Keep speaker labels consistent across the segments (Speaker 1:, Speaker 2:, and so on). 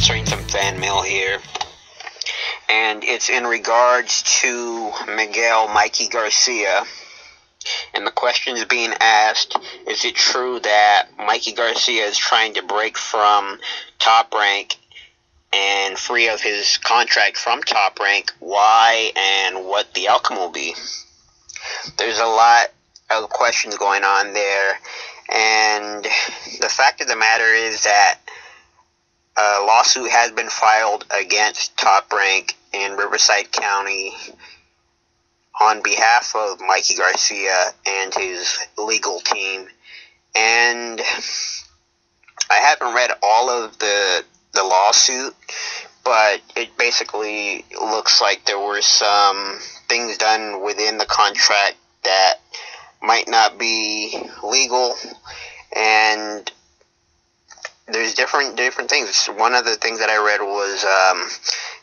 Speaker 1: answering some fan mail here, and it's in regards to Mikey Garcia. And the question is being asked, is it true that Mikey Garcia is trying to break from Top Rank and free of his contract from Top Rank? Why and what the outcome will be? There's a lot of questions going on there, and the fact of the matter is that a lawsuit has been filed against Top Rank in Riverside County on behalf of Mikey Garcia and his legal team. And I haven't read all of the lawsuit, but it basically looks like there were some things done within the contract that might not be legal, and there's different things. One of the things that I read was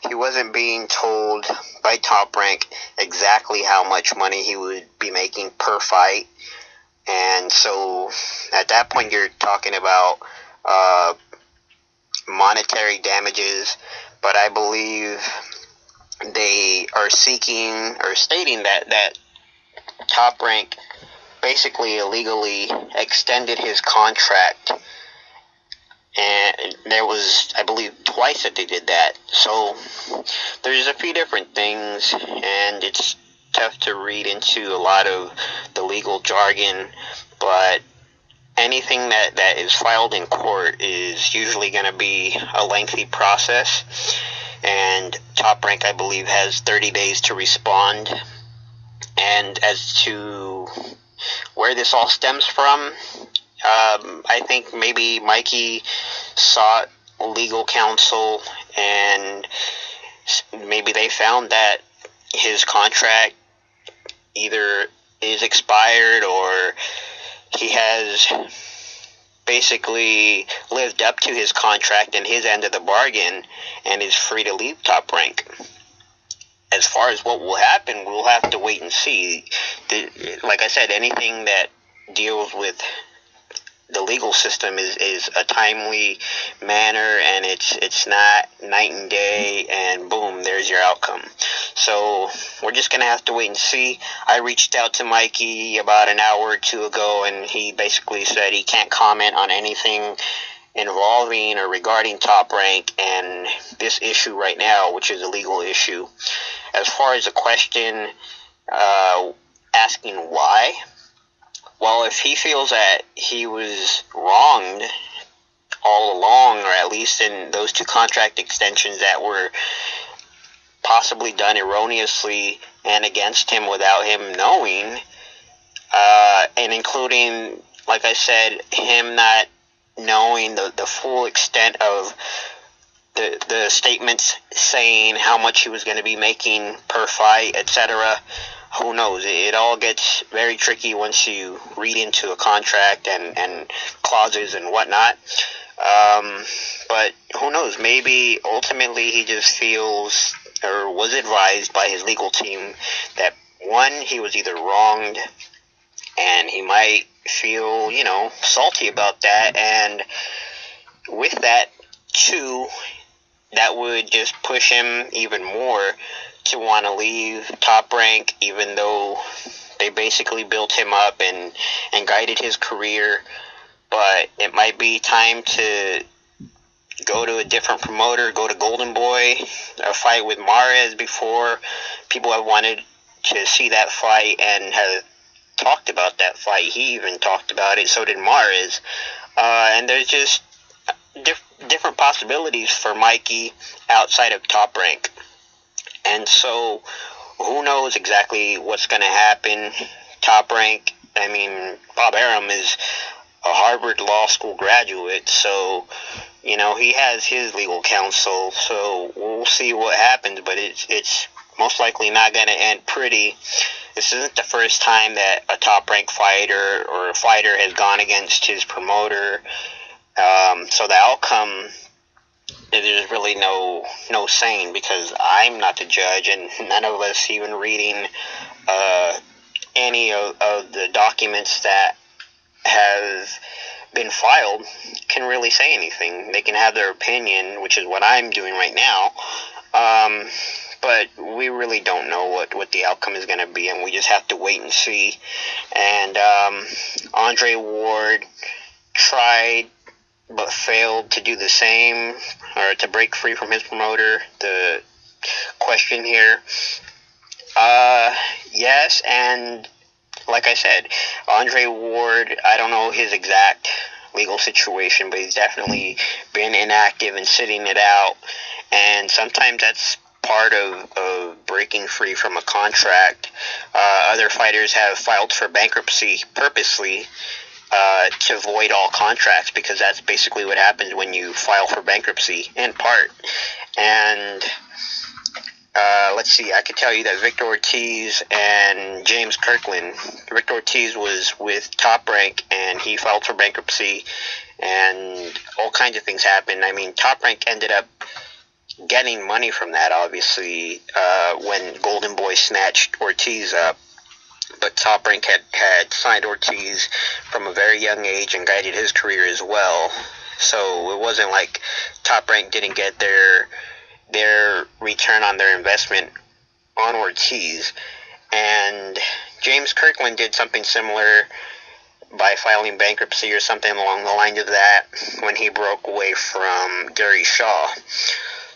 Speaker 1: he wasn't being told by Top Rank exactly how much money he would be making per fight, and so at that point you're talking about monetary damages. But I believe they are seeking or stating that Top Rank basically illegally extended his contract, and there was, I believe, twice that they did that. So there's a few different things, and it's tough to read into a lot of the legal jargon, but anything that is filed in court is usually going to be a lengthy process, and Top Rank, I believe, has 30 days to respond. And as to where this all stems from, I think maybe Mikey sought legal counsel, and maybe they found that his contract either is expired or he has basically lived up to his contract and his end of the bargain and is free to leave Top Rank. As far as what will happen, we'll have to wait and see. Like I said, anything that deals with the legal system is a timely manner, and it's not night and day and boom, there's your outcome. So we're just going to have to wait and see. I reached out to Mikey about an hour or two ago, and he basically said he can't comment on anything involving or regarding Top Rank and this issue right now, which is a legal issue. As far as the question asking why, well, if he feels that he was wronged all along, or at least in those two contract extensions that were possibly done erroneously and against him without him knowing, and including, like I said, him not knowing the full extent of the statements saying how much he was going to be making per fight, etc., who knows? It all gets very tricky once you read into a contract and clauses and whatnot. But who knows? Maybe ultimately he just feels or was advised by his legal team that, one, he was either wronged, and he might feel, salty about that. And with that, two, that would just push him even more to want to leave Top Rank, even though they basically built him up and guided his career. But it might be time to go to a different promoter, go to Golden Boy, a fight with Mares before. People have wanted to see that fight and have talked about that fight. He even talked about it, so did Mares. And there's just different possibilities for Mikey outside of Top Rank. And so, who knows exactly what's going to happen. Top Rank, I mean, Bob Arum is a Harvard Law School graduate, so, he has his legal counsel, so we'll see what happens, but it's most likely not going to end pretty. This isn't the first time that a Top Rank fighter or a fighter has gone against his promoter, so the outcome, there's really no saying, because I'm not the judge, and none of us even reading any of the documents that have been filed can really say anything. They can have their opinion, which is what I'm doing right now. But we really don't know what the outcome is going to be, and we just have to wait and see. And Andre Ward tried but failed to do the same, or to break free from his promoter. The question here, yes, and like I said, Andre Ward, I don't know his exact legal situation, but he's definitely been inactive and sitting it out, and sometimes that's part of breaking free from a contract. Other fighters have filed for bankruptcy purposely to void all contracts, because that's basically what happens when you file for bankruptcy, in part. And let's see, I could tell you that Victor Ortiz and James Kirkland, Victor Ortiz was with Top Rank, and he filed for bankruptcy, and all kinds of things happened. I mean, Top Rank ended up getting money from that, obviously, when Golden Boy snatched Ortiz up. But Top Rank had signed Ortiz from a very young age and guided his career as well. So it wasn't like Top Rank didn't get their return on their investment on Ortiz. And James Kirkland did something similar by filing bankruptcy or something along the lines of that when he broke away from Gary Shaw.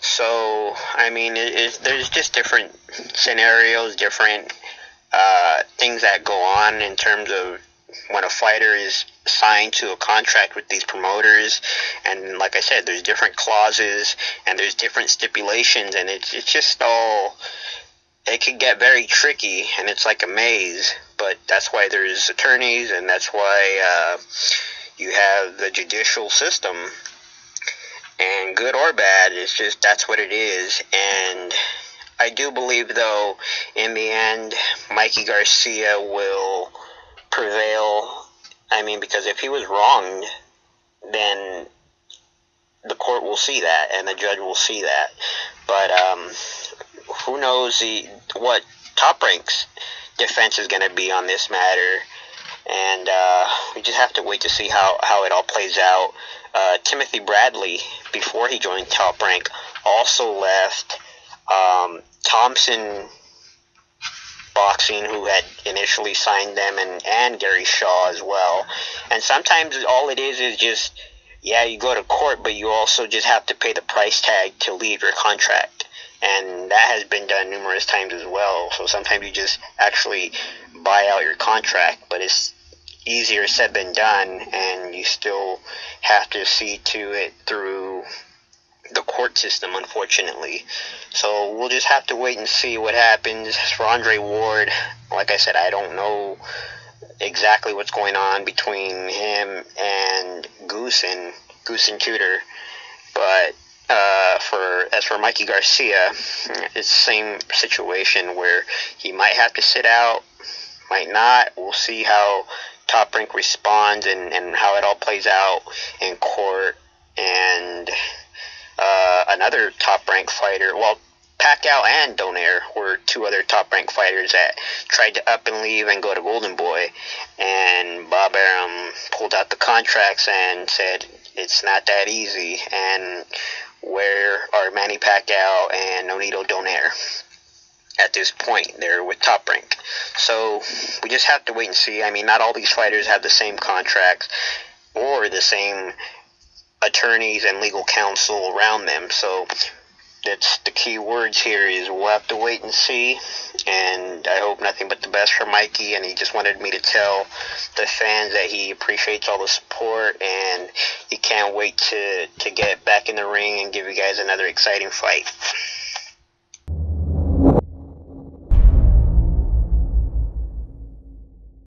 Speaker 1: So, I mean, there's just different scenarios, different things that go on in terms of when a fighter is signed to a contract with these promoters. And like I said, there's different clauses and there's different stipulations, and it's just all, it can get very tricky, and it's like a maze. But that's why there's attorneys, and that's why you have the judicial system. And good or bad, it's just, that's what it is. And I do believe, though, in the end, Mikey Garcia will prevail. I mean, because if he was wronged, then the court will see that, and the judge will see that. But who knows what Top Rank's defense is going to be on this matter. And we just have to wait to see how it all plays out. Timothy Bradley, before he joined Top Rank, also left Thompson Boxing, who had initially signed them, and Gary Shaw as well. And sometimes all it is just, yeah, you go to court, but you also just have to pay the price tag to leave your contract. And that has been done numerous times as well. So sometimes you just actually buy out your contract, but it's easier said than done, and you still have to see to it through the court system, unfortunately. So we'll just have to wait and see what happens. For Andre Ward, like I said, I don't know exactly what's going on between him and Goose and Tudor. But as for Mikey Garcia, it's the same situation where he might have to sit out, might not. We'll see how Top Rank responds and how it all plays out in court. And another Top Rank fighter, well, Pacquiao and Donaire were two other Top Rank fighters that tried to up and leave and go to Golden Boy, and Bob Arum pulled out the contracts and said it's not that easy. And where are Manny Pacquiao and Nonito Donaire at this point? They're with Top Rank. So we just have to wait and see. I mean, not all these fighters have the same contracts or the same attorneys and legal counsel around them. So that's the key words here, is we'll have to wait and see. And I hope nothing but the best for Mikey, and he just wanted me to tell the fans that he appreciates all the support, and he can't wait to get back in the ring and give you guys another exciting fight.